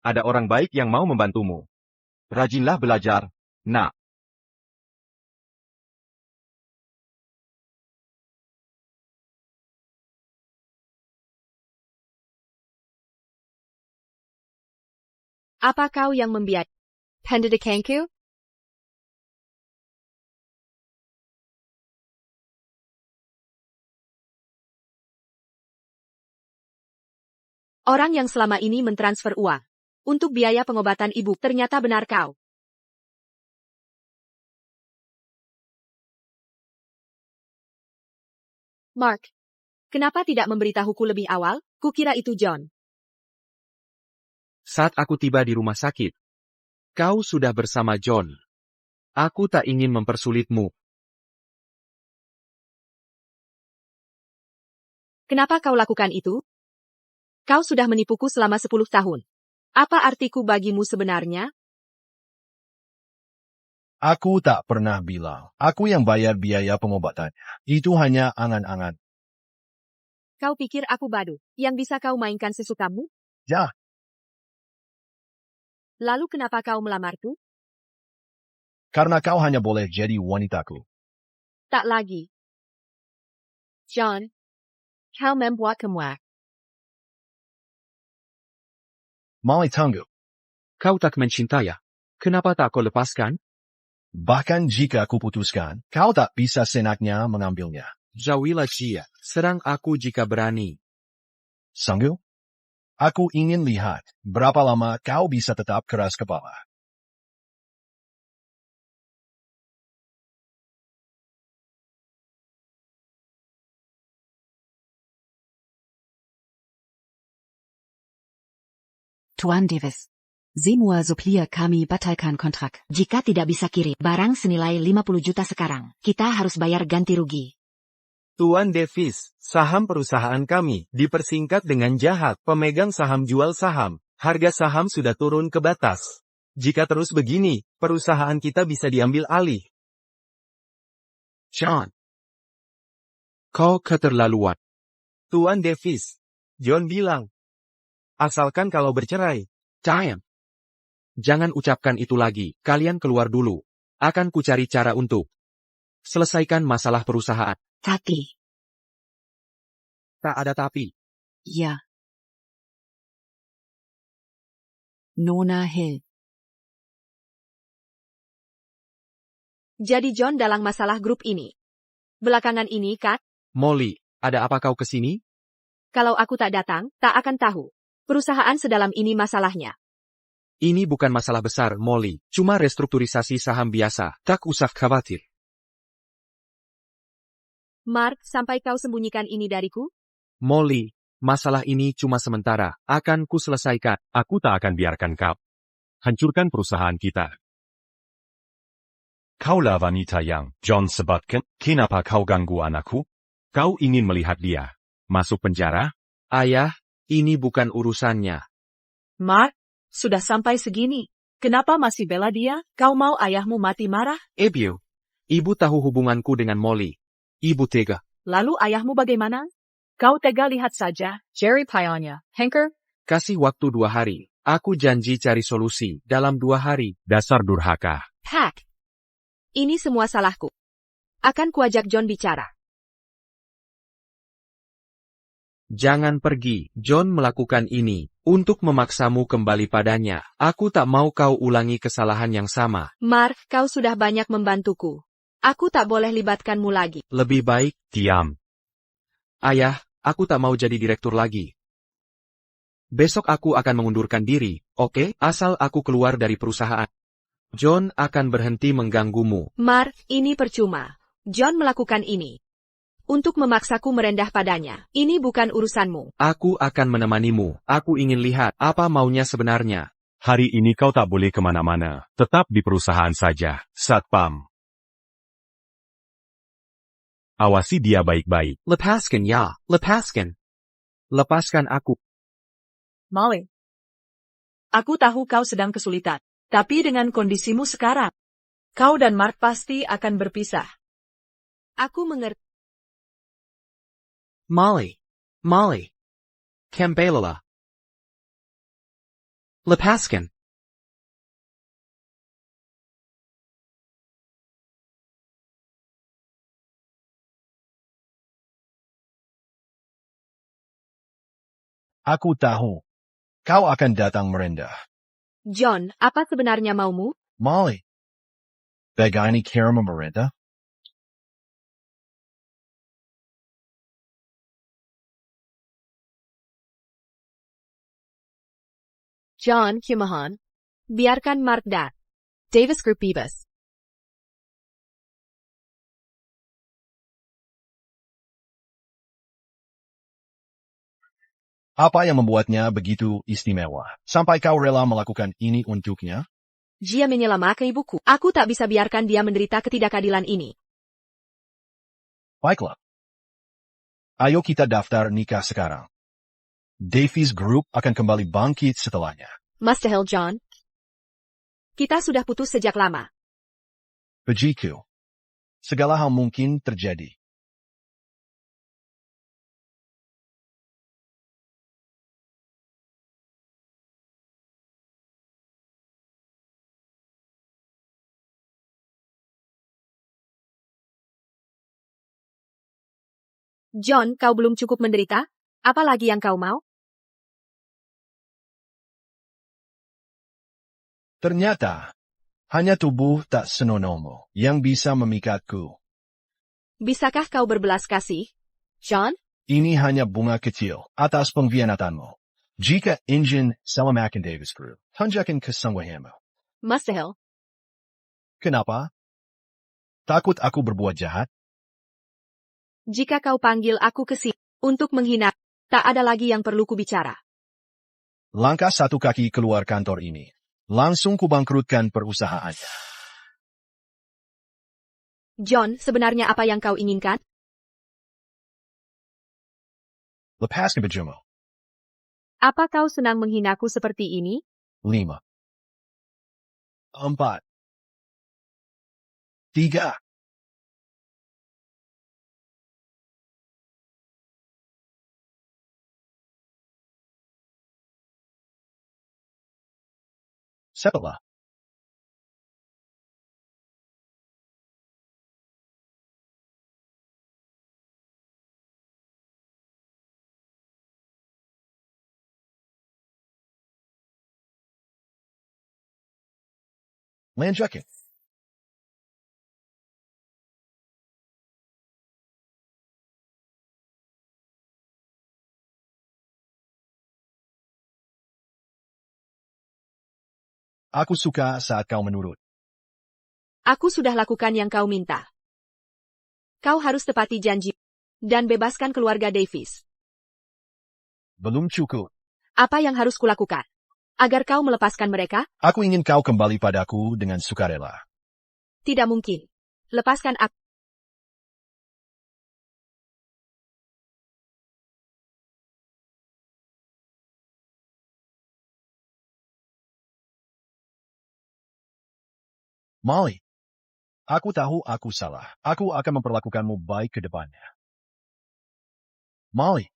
Ada orang baik yang mau membantumu. Rajinlah belajar, nak. Apa kau yang membiarkan Panda de Kangku? Orang yang selama ini mentransfer uang untuk biaya pengobatan ibu, ternyata benar kau. Mark, kenapa tidak memberitahuku lebih awal? Kukira itu John. Saat aku tiba di rumah sakit, kau sudah bersama John. Aku tak ingin mempersulitmu. Kenapa kau lakukan itu? Kau sudah menipuku selama 10 tahun. Apa artiku bagimu sebenarnya? Aku tak pernah bilang. Aku yang bayar biaya pengobatannya. Itu hanya angan-angan. Kau pikir aku badu, yang bisa kau mainkan sesukamu? Ya, Lalu kenapa kau melamarku? karena kau hanya boleh jadi wanitaku. Tak lagi. John, kau membuat kemuak. Molly tunggu. Kau tak mencintai. Kenapa tak kau lepaskan? Bahkan jika aku putuskan, kau tak bisa senaknya mengambilnya. Jauhilah dia. Serang aku jika berani. Sanggup? Aku ingin lihat berapa lama kau bisa tetap keras kepala. Tuan Davis. Semua supplier kami batalkan kontrak. Jika tidak bisa kirim barang senilai 50 juta sekarang, kita harus bayar ganti rugi. Tuan Davis, saham perusahaan kami dipersingkat dengan jahat. Pemegang saham jual saham. Harga saham sudah turun ke batas. Jika terus begini, perusahaan kita bisa diambil alih. John. Kau keterlaluan. Tuan Davis, John bilang. Asalkan kalau bercerai. Time. Jangan ucapkan itu lagi. Kalian keluar dulu. Akan kucari cara untuk selesaikan masalah perusahaan. Tapi, Tak ada tapi. ya. Nona Hill. Jadi John dalam masalah grup ini. Belakangan ini, Kat, Molly, ada apa kau kesini? kalau aku tak datang, tak akan tahu. Perusahaan sedalam ini masalahnya. Ini bukan masalah besar, Molly. Cuma restrukturisasi saham biasa. Tak usah khawatir. Mark, sampai kau sembunyikan ini dariku? Molly, masalah ini cuma sementara. Akan ku selesaikan. Aku tak akan biarkan kau hancurkan perusahaan kita. Kaulah wanita yang John sebutkan. Kenapa kau ganggu anakku? Kau ingin melihat dia masuk penjara? Ayah, ini bukan urusannya. Mark, sudah sampai segini. Kenapa masih bela dia? Kau mau ayahmu mati marah? Ebio, ibu tahu hubunganku dengan Molly. Ibu tega. Lalu ayahmu bagaimana? Kau tega lihat saja. Jerry Pioneer. Hanker? Kasih waktu 2 hari. Aku janji cari solusi dalam 2 hari. Dasar durhaka. Hack. Ini semua salahku. Akan kuajak John bicara. Jangan pergi. John melakukan ini untuk memaksamu kembali padanya. Aku tak mau kau ulangi kesalahan yang sama. Mark, kau sudah banyak membantuku. Aku tak boleh libatkanmu lagi. Lebih baik, Diam. ayah, aku tak mau jadi direktur lagi. Besok aku akan mengundurkan diri, oke? Asal aku keluar dari perusahaan. John akan berhenti mengganggumu. Mark, ini percuma. John melakukan ini untuk memaksaku merendah padanya. Ini bukan urusanmu. Aku akan menemanimu. Aku ingin lihat apa maunya sebenarnya. Hari ini kau tak boleh kemana-mana. Tetap di perusahaan saja, Satpam. Awasi dia baik-baik. Lepaskan ya, lepaskan. Lepaskan aku. Molly. Aku tahu kau sedang kesulitan. Tapi dengan kondisimu sekarang, kau dan Mark pasti akan berpisah. Aku mengerti. Molly. Kembalilah. Lepaskan. Aku tahu. Kau akan datang merendah. John, apa sebenarnya maumu? Molly. Begani cara memerintah? John Kimahan. Biarkan Mark dan Davis Group bebas. Apa yang membuatnya begitu istimewa? Sampai kau rela melakukan ini untuknya? Dia menyelamatkan ibuku. Aku tak bisa biarkan dia menderita ketidakadilan ini. Baiklah. Ayo kita daftar nikah sekarang. Davies Group akan kembali bangkit setelahnya. Mustahil, John. Kita sudah putus sejak lama. Begitu. Segala hal mungkin terjadi. John, kau belum cukup menderita? Apa lagi yang kau mau? Ternyata, hanya tubuh tak senonomo yang bisa memikatku. Bisakah kau berbelas kasih? John? Ini hanya bunga kecil atas pengkhianatanmu. Jika ingin selamatkan Davis Group, tunjukkan kesungguhanmu. Mustahil. Kenapa? Takut aku berbuat jahat? Jika kau panggil aku ke sini untuk menghina, tak ada lagi yang perlu kubicara. Langkah satu kaki keluar kantor ini. Langsung kubangkrutkan perusahaannya. John, sebenarnya apa yang kau inginkan? Lepaskan bajumu. Apa kau senang menghinaku seperti ini? 5, 4, 3. Setelah. Lanjutkan. Aku suka saat kau menurut. Aku sudah lakukan yang kau minta. Kau harus tepati janji dan bebaskan keluarga Davis. Belum cukup. Apa yang harus kulakukan? Agar kau melepaskan mereka? Aku ingin kau kembali padaku dengan sukarela. Tidak mungkin. Lepaskan aku. Molly. Aku tahu aku salah. Aku akan memperlakukanmu baik ke depannya. Molly.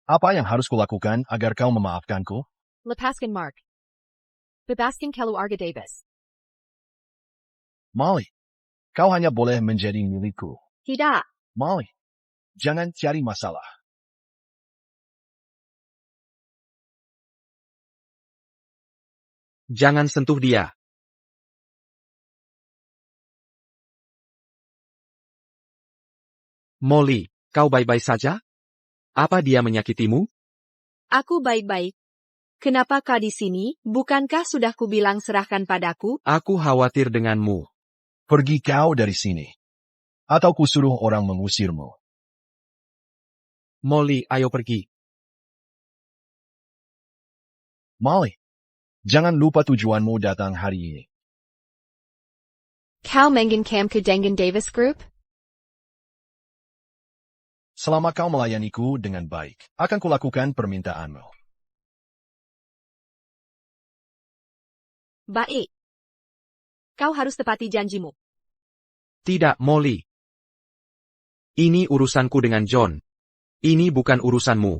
Apa yang harus kulakukan agar kau memaafkanku? Lepaskan Mark. Bebaskan keluarga Davis. Molly. Kau hanya boleh menjadi milikku. Tidak. Molly. Jangan cari masalah. Jangan sentuh dia. Molly, kau baik-baik saja? Apa dia menyakitimu? Aku baik-baik. Kenapa kau di sini? Bukankah sudah kubilang serahkan padaku? Aku khawatir denganmu. Pergi kau dari sini. Atau kusuruh orang mengusirmu. Molly, ayo pergi. Molly, jangan lupa tujuanmu datang hari ini. Kau mengen kam ke dengan Davis Group? Selama kau melayaniku dengan baik, akan kulakukan permintaanmu. Baik. Kau harus tepati janjimu. Tidak, Molly. Ini urusanku dengan John. Ini bukan urusanmu.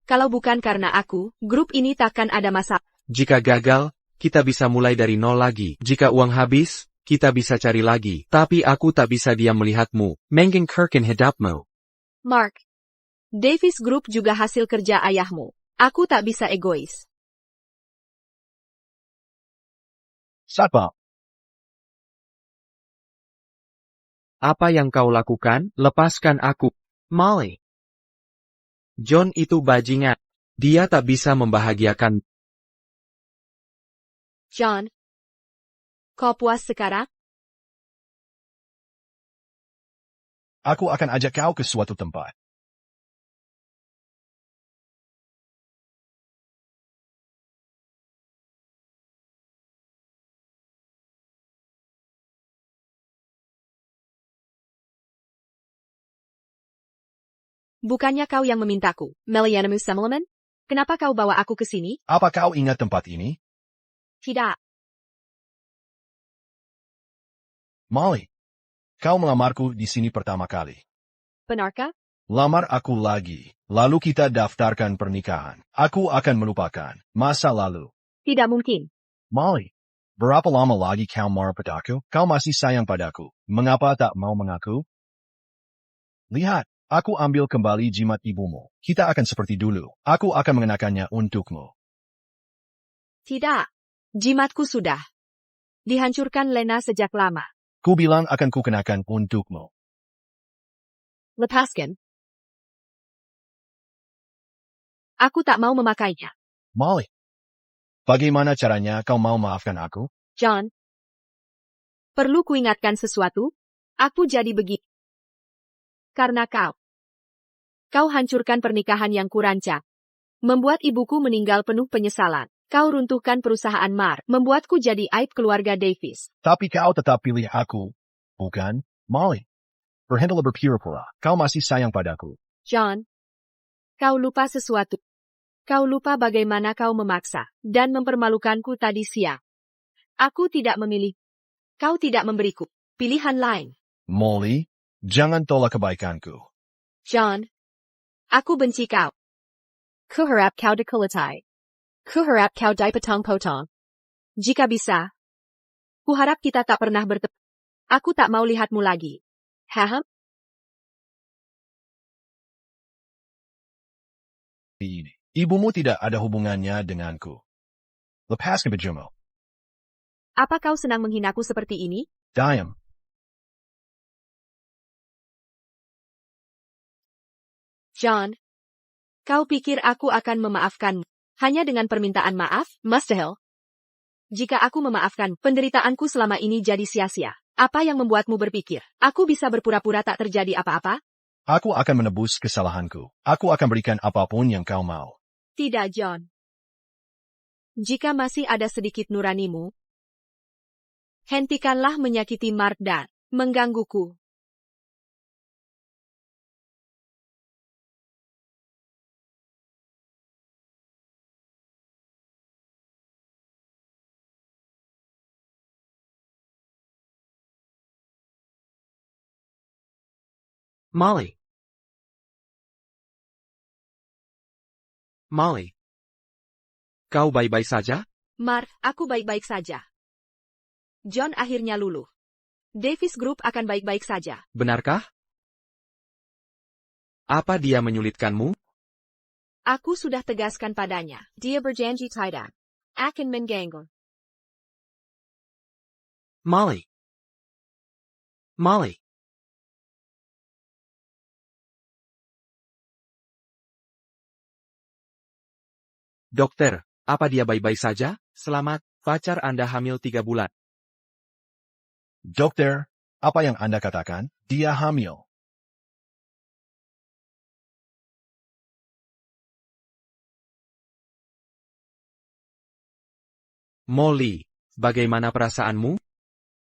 Kalau bukan karena aku, grup ini takkan ada masalah. Jika gagal, kita bisa mulai dari nol lagi. Jika uang habis, kita bisa cari lagi. Tapi aku tak bisa diam melihatmu menggengkerkan hidupmu. Mark, Davis Group juga hasil kerja ayahmu. Aku tak bisa egois. Satpam, Apa yang kau lakukan? Lepaskan aku. Molly. John itu bajingan. Dia tak bisa membahagiakan. John, kau puas sekarang? aku akan ajak kau ke suatu tempat. Bukannya kau yang memintaku, Melianamu Semeleman? Kenapa kau bawa aku ke sini? Apa kau ingat tempat ini? Tidak. Molly, kau melamarku di sini pertama kali. Benarkah? Lamar aku lagi, lalu kita daftarkan pernikahan. Aku akan melupakan masa lalu. Tidak mungkin. Molly, berapa lama lagi kau marah padaku? Kau masih sayang padaku. Mengapa tak mau mengaku? Lihat, aku ambil kembali jimat ibumu. Kita akan seperti dulu. Aku akan mengenakannya untukmu. Tidak. Jimatku sudah dihancurkan Lena sejak lama. Ku bilang akan kukenakan untukmu. Lepaskan. Aku tak mau memakainya. Molly, bagaimana caranya kau mau maafkan aku? John, perlu kuingatkan sesuatu? Aku jadi begitu. Karena kau. Kau hancurkan pernikahan yang kurancang. Membuat ibuku meninggal penuh penyesalan. Kau runtuhkan perusahaan Mar. Membuatku jadi aib keluarga Davis. Tapi kau tetap pilih aku, bukan, Molly? Berhentilah berpura-pura. Kau masih sayang padaku. John, kau lupa sesuatu. Kau lupa bagaimana kau memaksa dan mempermalukanku tadi siang. Aku tidak memilih. Kau tidak memberiku pilihan lain. Molly, jangan tolak kebaikanku. John, aku benci kau. Kuharap kau dikulatai. Kuharap kau dipotong-potong. Jika bisa, kuharap kita tak pernah bertemu. Aku tak mau lihatmu lagi. Haham? Ini. Ibumu tidak ada hubungannya denganku. Lepaskan bajumu. Apa kau senang menghinaku seperti ini? Diam. John, kau pikir aku akan memaafkanmu hanya dengan permintaan maaf, mustahil? Jika aku memaafkan, penderitaanku selama ini jadi sia-sia. Apa yang membuatmu berpikir, aku bisa berpura-pura tak terjadi apa-apa? Aku akan menebus kesalahanku. Aku akan berikan apapun yang kau mau. Tidak, John. Jika masih ada sedikit nuranimu, hentikanlah menyakiti Mark dan menggangguku. Molly. Molly. Kau baik-baik saja? Mark, aku baik-baik saja. John akhirnya luluh. Davis Group akan baik-baik saja. Benarkah? Apa dia menyulitkanmu? Aku sudah tegaskan padanya. Dia berjanji tidak akan mengganggu. Molly. Molly. Dokter, Apa dia baik-baik saja? Selamat, pacar Anda hamil 3 bulan. Dokter, apa yang Anda katakan? Dia hamil. Molly, bagaimana perasaanmu?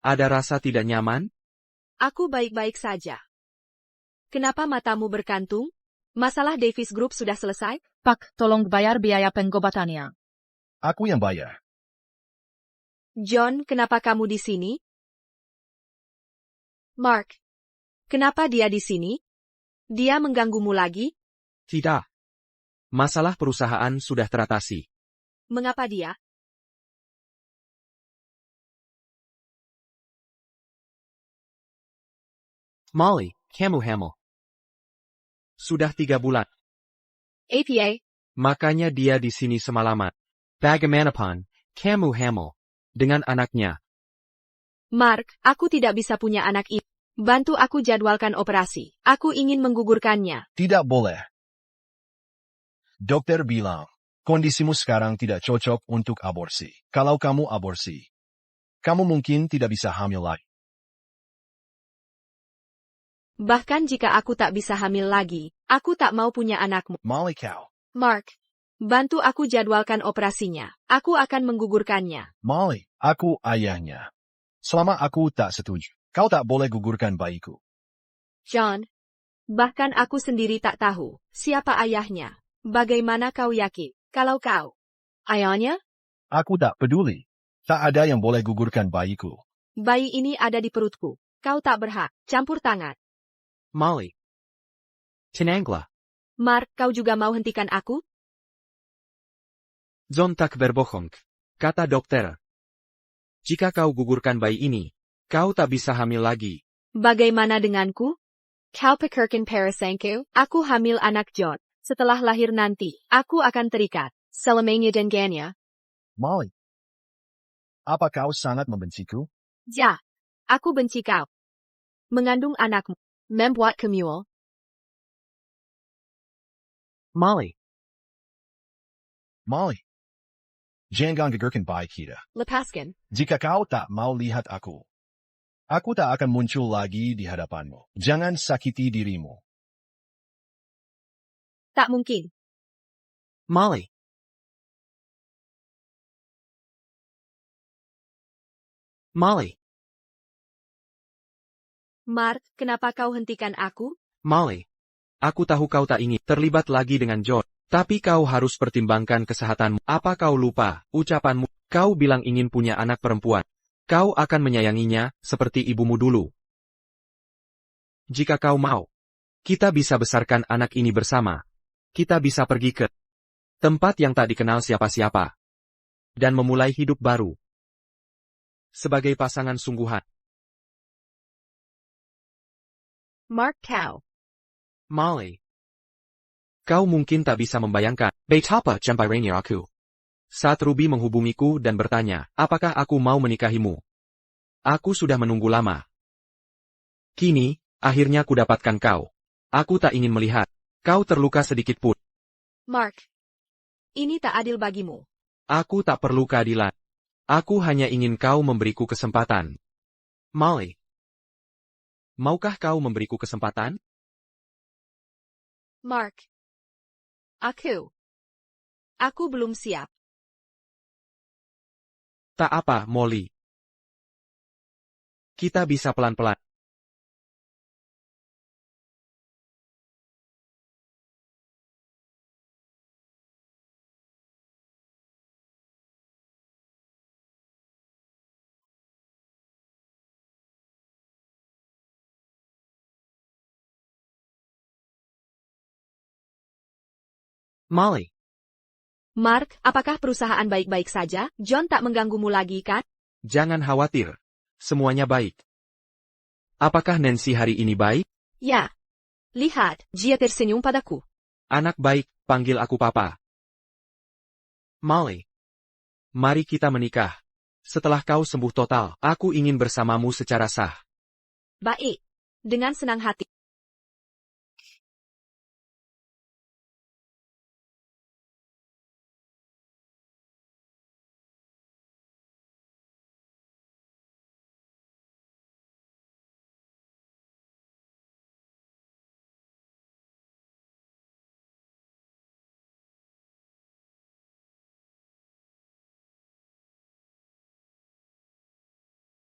Ada rasa tidak nyaman? Aku baik-baik saja. Kenapa matamu berkantung? Masalah Davis Group sudah selesai? Pak, tolong bayar biaya pengobatannya. Aku yang bayar. John, kenapa kamu di sini? Mark, kenapa dia di sini? Dia mengganggumu lagi? Tidak. Masalah perusahaan sudah teratasi. Mengapa dia? Molly, kamu hamil. Sudah 3 bulan. APA, Makanya dia di sini semalaman. Bagaimanapun, kamu hamil. Dengan anaknya. Mark, aku tidak bisa punya anak itu. Bantu aku jadwalkan operasi. Aku ingin menggugurkannya. Tidak boleh. Dokter bilang, kondisimu sekarang tidak cocok untuk aborsi. Kalau kamu aborsi, kamu mungkin tidak bisa hamil lagi. Bahkan jika aku tak bisa hamil lagi, aku tak mau punya anakmu. Molly kau. Mark, bantu aku jadwalkan operasinya. Aku akan menggugurkannya. Molly, aku ayahnya. Selama aku tak setuju, kau tak boleh gugurkan bayiku. John, bahkan aku sendiri tak tahu siapa ayahnya. Bagaimana kau yakin kalau kau ayahnya? Aku tak peduli. Tak ada yang boleh gugurkan bayiku. Bayi ini ada di perutku. Kau tak berhak campur tangan. Molly. Tenanglah. Mark, kau juga mau hentikan aku? John tak berbohong. Kata dokter. Jika kau gugurkan bayi ini, kau tak bisa hamil lagi. Bagaimana denganku? Kau pikirkan Parasanko? Aku hamil anak John. Setelah lahir nanti, aku akan terikat. Selamanya dengannya. Molly, apa kau sangat membenciku? Ja, aku benci kau. Mengandung anakmu. Membuat kemul. Molly. Molly, jangan gugurkan bayi kita. Lepaskan. Jika kau tak mau lihat aku tak akan muncul lagi di hadapanmu. Jangan sakiti dirimu. Tak mungkin. Molly. Molly. Mark, kenapa kau hentikan aku? Molly. Aku tahu kau tak ingin terlibat lagi dengan John. Tapi kau harus pertimbangkan kesehatanmu. Apa kau lupa ucapanmu? Kau bilang ingin punya anak perempuan. Kau akan menyayanginya seperti ibumu dulu. Jika kau mau, kita bisa besarkan anak ini bersama. Kita bisa pergi ke tempat yang tak dikenal siapa-siapa. Dan memulai hidup baru. Sebagai pasangan sungguhan. Mark kau. Molly. Kau mungkin tak bisa membayangkan betapa cintainya aku. Saat Ruby menghubungiku dan bertanya, apakah aku mau menikahimu? Aku sudah menunggu lama. Kini, akhirnya ku dapatkan kau. Aku tak ingin melihat kau terluka sedikit pun. Mark, ini tak adil bagimu. Aku tak perlu keadilan. Aku hanya ingin kau memberiku kesempatan. Molly. Maukah kau memberiku kesempatan? Mark. Aku belum siap. Tak apa, Molly. Kita bisa pelan-pelan. Molly. Mark, apakah perusahaan baik-baik saja? John tak mengganggumu lagi, kan? Jangan khawatir. Semuanya baik. Apakah Nancy hari ini baik? Ya. Lihat, dia tersenyum padaku. Anak baik, panggil aku papa. Molly. Mari kita menikah. Setelah kau sembuh total, aku ingin bersamamu secara sah. Baik. Dengan senang hati.